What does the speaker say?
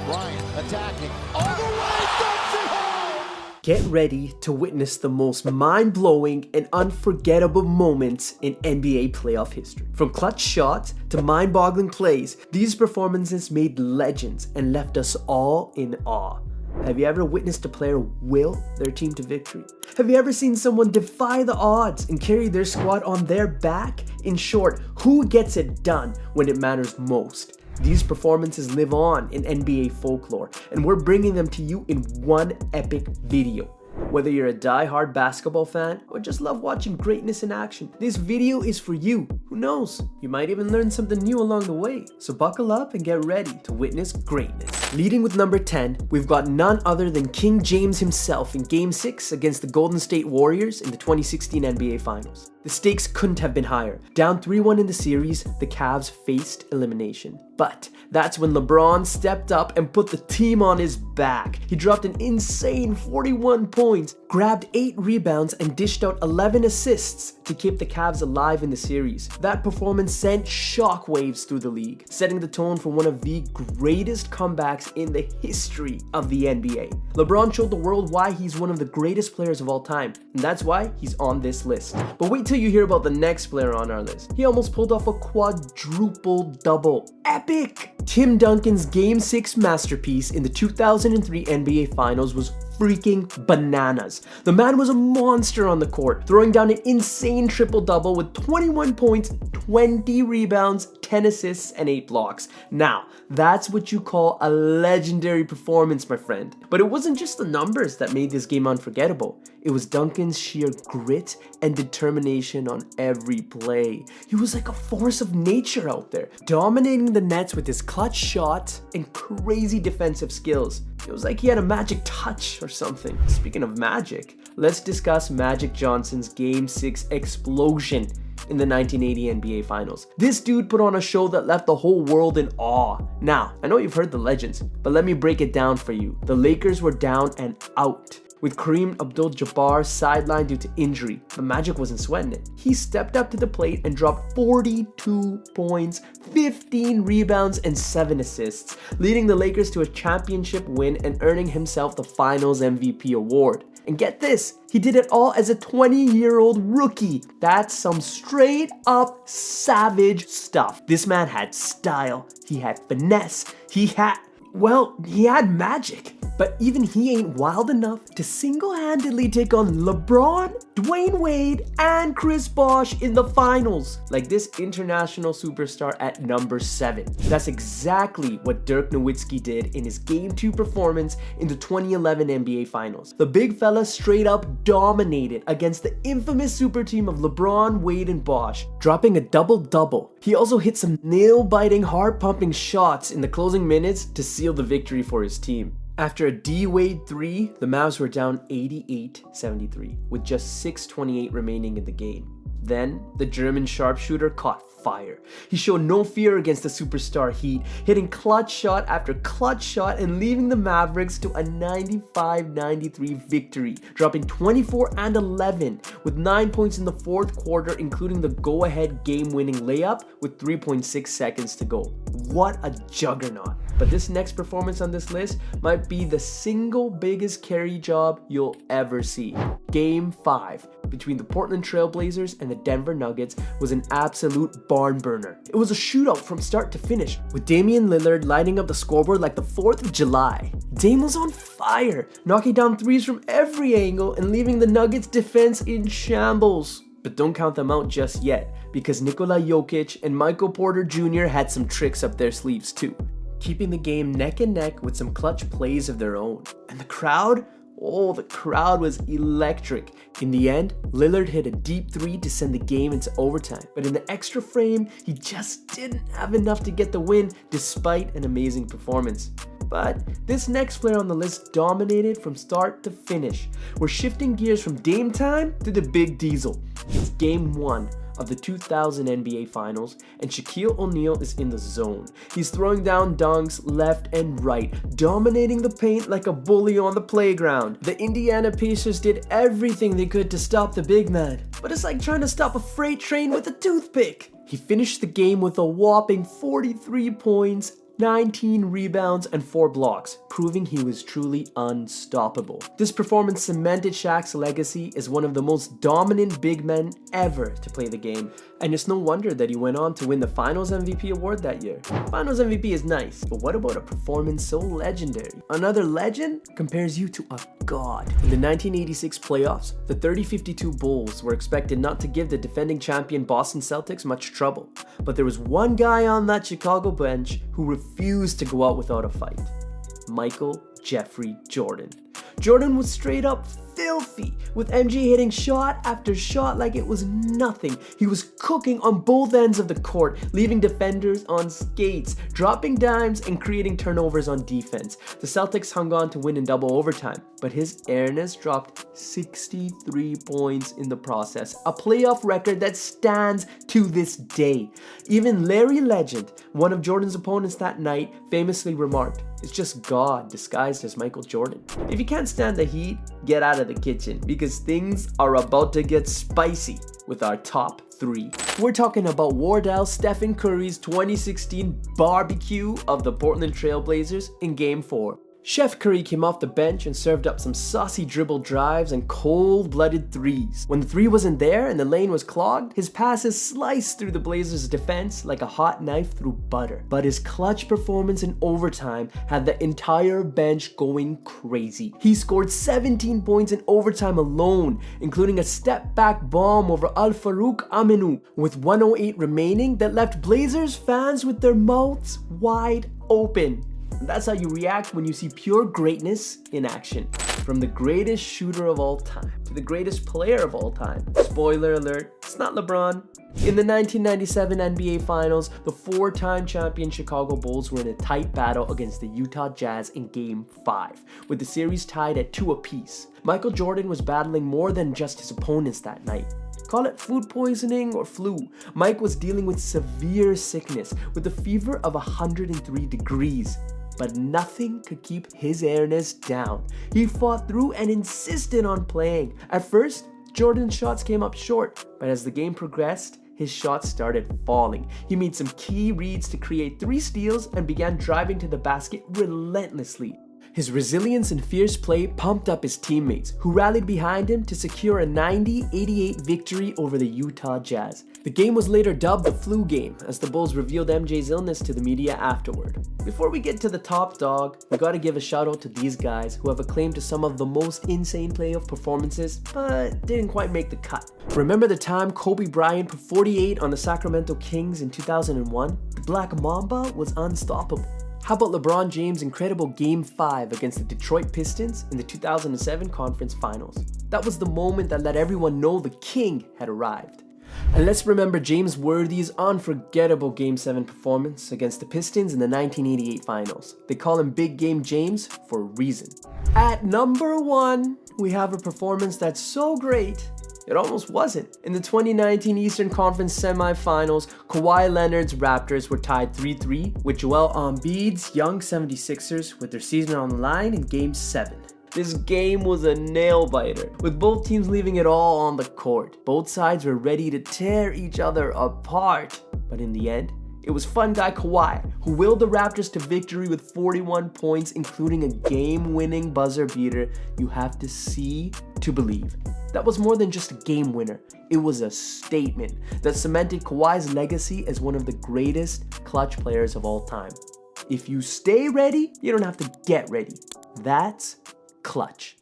Bryant attacking. All the way, dumps it home! Get ready to witness the most mind-blowing and unforgettable moments in NBA playoff history. From clutch shots to mind-boggling plays, these performances made legends and left us all in awe. Have you ever witnessed a player will their team to victory? Have you ever seen someone defy the odds and carry their squad on their back? In short, who gets it done when it matters most? These performances live on in NBA folklore, and we're bringing them to you in one epic video. Whether you're a die-hard basketball fan or just love watching greatness in action, this video is for you. Who knows? You might even learn something new along the way. So buckle up and get ready to witness greatness. Leading with number 10, we've got none other than King James himself in Game 6 against the Golden State Warriors in the 2016 NBA Finals. The stakes couldn't have been higher. Down 3-1 in the series, the Cavs faced elimination. But that's when LeBron stepped up and put the team on his back. He dropped an insane 41 points, grabbed 8 rebounds, and dished out 11 assists to keep the Cavs alive in the series. That performance sent shockwaves through the league, setting the tone for one of the greatest comebacks in the history of the NBA. LeBron showed the world why he's one of the greatest players of all time, and that's why he's on this list. But wait till you hear about the next player on our list. He almost pulled off a quadruple double. Epic! Tim Duncan's Game 6 masterpiece in the 2003 NBA Finals was freaking bananas. The man was a monster on the court, throwing down an insane triple-double with 21 points, 20 rebounds, 10 assists, and 8 blocks. Now, that's what you call a legendary performance, my friend. But it wasn't just the numbers that made this game unforgettable. It was Duncan's sheer grit and determination on every play. He was like a force of nature out there, dominating the Nets with his clutch shots and crazy defensive skills. It was like he had a magic touch or something. Speaking of magic, let's discuss Magic Johnson's Game 6 explosion in the 1980 NBA Finals. This dude put on a show that left the whole world in awe. Now, I know you've heard the legends, but let me break it down for you. The Lakers were down and out, with Kareem Abdul-Jabbar sidelined due to injury. The Magic wasn't sweating it. He stepped up to the plate and dropped 42 points, 15 rebounds, and 7 assists, leading the Lakers to a championship win and earning himself the Finals MVP award. And get this, he did it all as a 20-year-old rookie. That's some straight up savage stuff. This man had style, he had finesse, he had magic. But even he ain't wild enough to single-handedly take on LeBron, Dwayne Wade, and Chris Bosh in the finals, like this international superstar at number 7. That's exactly what Dirk Nowitzki did in his Game 2 performance in the 2011 NBA Finals. The big fella straight up dominated against the infamous super team of LeBron, Wade, and Bosh, dropping a double-double. He also hit some nail-biting, heart-pumping shots in the closing minutes to seal the victory for his team. After a D-Wade 3, the Mavs were down 88-73, with just 6:28 remaining in the game. Then, the German sharpshooter caught fire. He showed no fear against the superstar Heat, hitting clutch shot after clutch shot and leaving the Mavericks to a 95-93 victory, dropping 24 and 11 with 9 points in the fourth quarter, including the go-ahead game-winning layup with 3.6 seconds to go. What a juggernaut. But this next performance on this list might be the single biggest carry job you'll ever see. Game 5 between the Portland Trail Blazers and the Denver Nuggets was an absolute barn burner. It was a shootout from start to finish, with Damian Lillard lighting up the scoreboard like the 4th of July. Dame was on fire, knocking down threes from every angle and leaving the Nuggets defense in shambles. But don't count them out just yet, because Nikola Jokic and Michael Porter Jr. had some tricks up their sleeves too, keeping the game neck and neck with some clutch plays of their own. And the crowd? Oh, the crowd was electric. In the end, Lillard hit a deep 3 to send the game into overtime. But in the extra frame, he just didn't have enough to get the win despite an amazing performance. But this next player on the list dominated from start to finish. We're shifting gears from Dame time to the Big Diesel. It's Game 1 of the 2000 NBA Finals, and Shaquille O'Neal is in the zone. He's throwing down dunks left and right, dominating the paint like a bully on the playground. The Indiana Pacers did everything they could to stop the big man, but it's like trying to stop a freight train with a toothpick. He finished the game with a whopping 43 points, 19 rebounds and 4 blocks, proving he was truly unstoppable. This performance cemented Shaq's legacy as one of the most dominant big men ever to play the game. And it's no wonder that he went on to win the Finals MVP award that year. Finals MVP is nice, but what about a performance so legendary? Another legend compares you to a god. In the 1986 playoffs, the 30-52 Bulls were expected not to give the defending champion Boston Celtics much trouble. But there was one guy on that Chicago bench who refused to go out without a fight. Michael Jeffrey Jordan. Jordan was straight up filthy, with MJ hitting shot after shot like it was nothing. He was cooking on both ends of the court, leaving defenders on skates, dropping dimes, and creating turnovers on defense. The Celtics hung on to win in double overtime, but his airness dropped 63 points in the process, a playoff record that stands to this day. Even Larry Legend, one of Jordan's opponents that night, famously remarked, "It's just God disguised as Michael Jordan." If you can't stand the heat, get out of the kitchen, because things are about to get spicy with our top 3. We're talking about Wardell Stephen Curry's 2016 barbecue of the Portland Trail Blazers in Game 4. Chef Curry came off the bench and served up some saucy dribble drives and cold-blooded threes. When the three wasn't there and the lane was clogged, his passes sliced through the Blazers' defense like a hot knife through butter. But his clutch performance in overtime had the entire bench going crazy. He scored 17 points in overtime alone, including a step-back bomb over Al-Farouq Aminu with 1:08 remaining that left Blazers fans with their mouths wide open. That's how you react when you see pure greatness in action. From the greatest shooter of all time to the greatest player of all time. Spoiler alert, it's not LeBron. In the 1997 NBA Finals, the 4-time champion Chicago Bulls were in a tight battle against the Utah Jazz in Game 5, with the series tied at 2 apiece. Michael Jordan was battling more than just his opponents that night. Call it food poisoning or flu. Mike was dealing with severe sickness with a fever of 103 degrees. But nothing could keep his airness down. He fought through and insisted on playing. At first, Jordan's shots came up short, but as the game progressed, his shots started falling. He made some key reads to create 3 steals and began driving to the basket relentlessly. His resilience and fierce play pumped up his teammates, who rallied behind him to secure a 90-88 victory over the Utah Jazz. The game was later dubbed the flu game, as the Bulls revealed MJ's illness to the media afterward. Before we get to the top dog, we gotta give a shout out to these guys who have a claim to some of the most insane playoff performances, but didn't quite make the cut. Remember the time Kobe Bryant put 48 on the Sacramento Kings in 2001? The Black Mamba was unstoppable. How about LeBron James' incredible Game 5 against the Detroit Pistons in the 2007 Conference Finals? That was the moment that let everyone know the King had arrived. And let's remember James Worthy's unforgettable Game 7 performance against the Pistons in the 1988 Finals. They call him Big Game James for a reason. At number 1, we have a performance that's so great, it almost wasn't. In the 2019 Eastern Conference semifinals, Kawhi Leonard's Raptors were tied 3-3 with Joel Embiid's young 76ers with their season on the line in Game 7. This game was a nail-biter, with both teams leaving it all on the court. Both sides were ready to tear each other apart. But in the end, it was fun guy Kawhi who willed the Raptors to victory with 41 points, including a game-winning buzzer beater. You have to see to believe. That was more than just a game winner. It was a statement that cemented Kawhi's legacy as one of the greatest clutch players of all time. If you stay ready, you don't have to get ready. That's clutch.